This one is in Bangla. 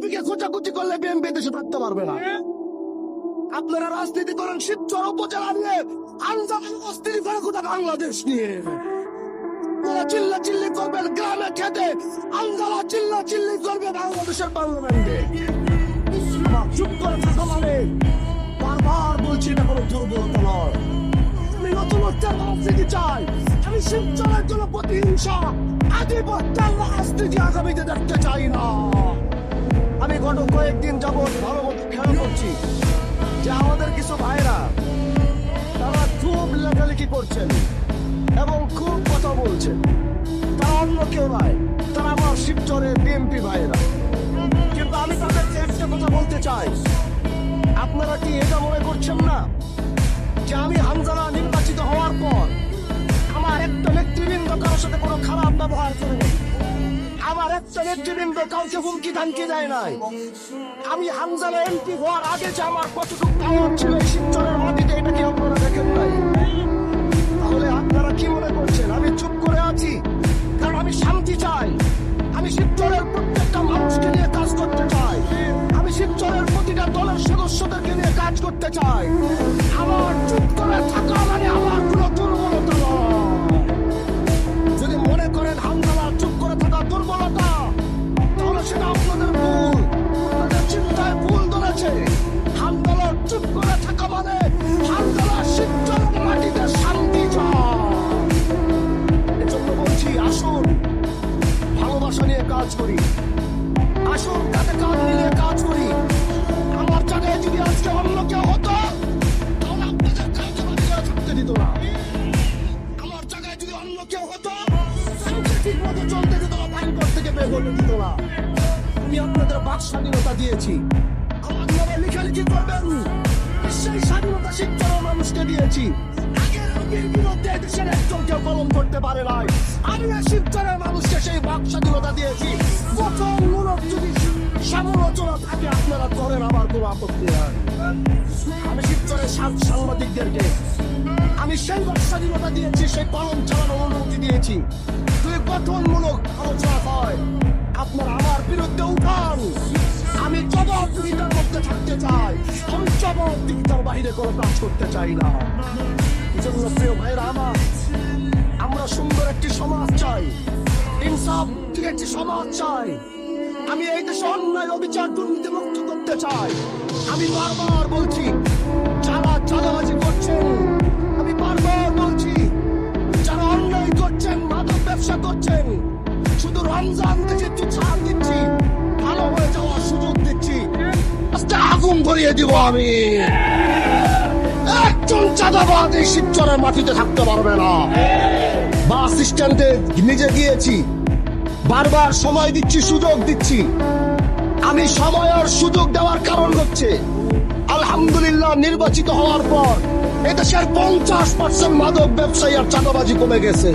বিএনপিকে খোঁচাখুচি করলে বিএনপি দেশে থাকতে পারবে না। আপনারা রাজনীতি করেন শিবচর উপজেলা নিয়ে, আনজামান অস্থির করে গোটা বাংলাদেশ নিয়ে। আপনারা চিল্লা চিল্লি করবেন গ্রামে খেতে, আনজালা চিল্লা চিল্লি করবে বাংলাদেশের পার্লামেন্টে। চুপ করে থাকা মানে বারবার বলছি এটা কোনো দুর্বলতা নয়। আমি নতুনত্বের রাজনীতি চাই। আমি শিবচরের জন্য প্রতিহিংসা আধিপত্যের রাজনীতি আগামীতে দেখতে চাই না। আমি গত কয়েকদিন যাবৎ ভালো মতো খেয়াল করছি যে আমাদের কিছু ভাইরা তারা খুব লেখালেখি করছেন এবং খুব কথা বলছেন। তারা অন্য কেউ নয়, তারা আমার শিবচরের বিএনপি ভাইরা। কিন্তু আমি তাদেরকে একটা কথা বলতে চাই, আপনারা কি এটা মনে করছেন না যে আমি হামজালা নির্বাচিত হওয়ার পর আমার একটা নেতৃবৃন্দ কারোর সাথে কোনো খারাপ ব্যবহার করেনি? আমার একটা নেতৃবৃন্দ কাউকে হুমকি ধামকি দেয় নাই। আমি হামজালা এমপি হওয়ার আগে যে আমার কতটুকু পাওয়ার ছিল এই শিবচরের মাটিতে, এটা কি আপনারা দেখেন নাই? তাহলে আপনারা কি মনে করছেন আমি চুপ করে আছি? কারণ আমি শান্তি চাই। আমি শিবচরের প্রত্যেকটা মানুষকে নিয়ে কাজ করতে চাই। আমি শিবচরের প্রতিটা দলের সদস্যদেরকে নিয়ে কাজ করতে চাই। আমার চুপ করে থাকা মানে আমার কোনো দুর্বলতা নয়। যদি মনে করেন হামজালা চুপ করে থাকা দুর্বলতা, তাহলে সেটা আপনাদের ভুল, আপনাদের চিন্তায় ভুল ধরেছে। হামজালা চুপ করে থাকা মানে হামজালা শিবচরের মাটিতে শান্তি চায়। এজন্য বলছি, আসুন ভালোবাসা নিয়ে কাজ করি, আসুন কাঁধে কাঁধ মিলিয়ে কাজ করি। আমার জায়গায় যদি আজকে অন্য কেউ হতো, তাহলে আপনাদের কাউকে বাড়িতে থাকতে দিত না। আমার জায়গায় যদি অন্য কেউ হতো, কাউকে ঠিক মতো চলতে দিত না, বাড়িঘর থেকে বের হতে দিত না। আমি আপনাদের বাক স্বাধীনতা দিয়েছি, আপনারা লেখালেখি করবেন, সেই স্বাধীনতা শিবচরের মানুষকে দিয়েছি। আগের রোগীর বিরুদ্ধে দেশের একজন কেউ কলম করতে পারে নাই। আমি শিবচরের মানুষকে সেই বাক স্বাধীনতা দিয়েছি। গঠনমূলক যদি সমালোচনা থাকে আপনারা করেন, আমার কোনো আপত্তি নাই। আমি শিবচরের সাংবাদিকদেরকে আমি সেই বাক স্বাধীনতা দিয়েছি, সেই কলম চালানোর অনুমতি দিয়েছি। যদি গঠনমূলক আলোচনা হয়, আপনারা আমার বিরুদ্ধে উঠান। আমি জবাবদিহিতার মধ্যে থাকতে চাই, আমি জবাবদিহিতার বাইরে কোনো কাজ করতে চাই না। এই জন্য প্রিয় ভাইরা আমার, আমরা সুন্দর একটি সমাজ চাই, ইনসাফ একটি সমাজ চাই। আমি এই দেশে অন্যায় অবিচার দুর্নীতি মুক্ত করতে চাই। আমি বারবার বলছি, যারা চাঁদাবাজি করছেন, আমি বারবার বলছি, যারা অন্যায় করছেন, মাদক ব্যবসা করছেন, শুধু রমজান থেকে একটু ছাড় দিচ্ছি, ভালো হয়ে যাওয়ার সুযোগ দিচ্ছি, আজকে আগুন ধরিয়ে দিব আমি। একজন চাঁদাবাজ এই শিবচরের মাটিতে থাকতে পারবে না। বাস স্ট্যান্ডে নিজে গিয়েছি, বারবার সময় দিচ্ছি, সুযোগ দিচ্ছি। আমি সময় আর সুযোগ দেওয়ার কারণ হচ্ছে, আলহামদুলিল্লাহ নির্বাচিত হওয়ার পর এদেশের 50% মাদক ব্যবসায়ী আর চাঁদাবাজি কমে গেছে।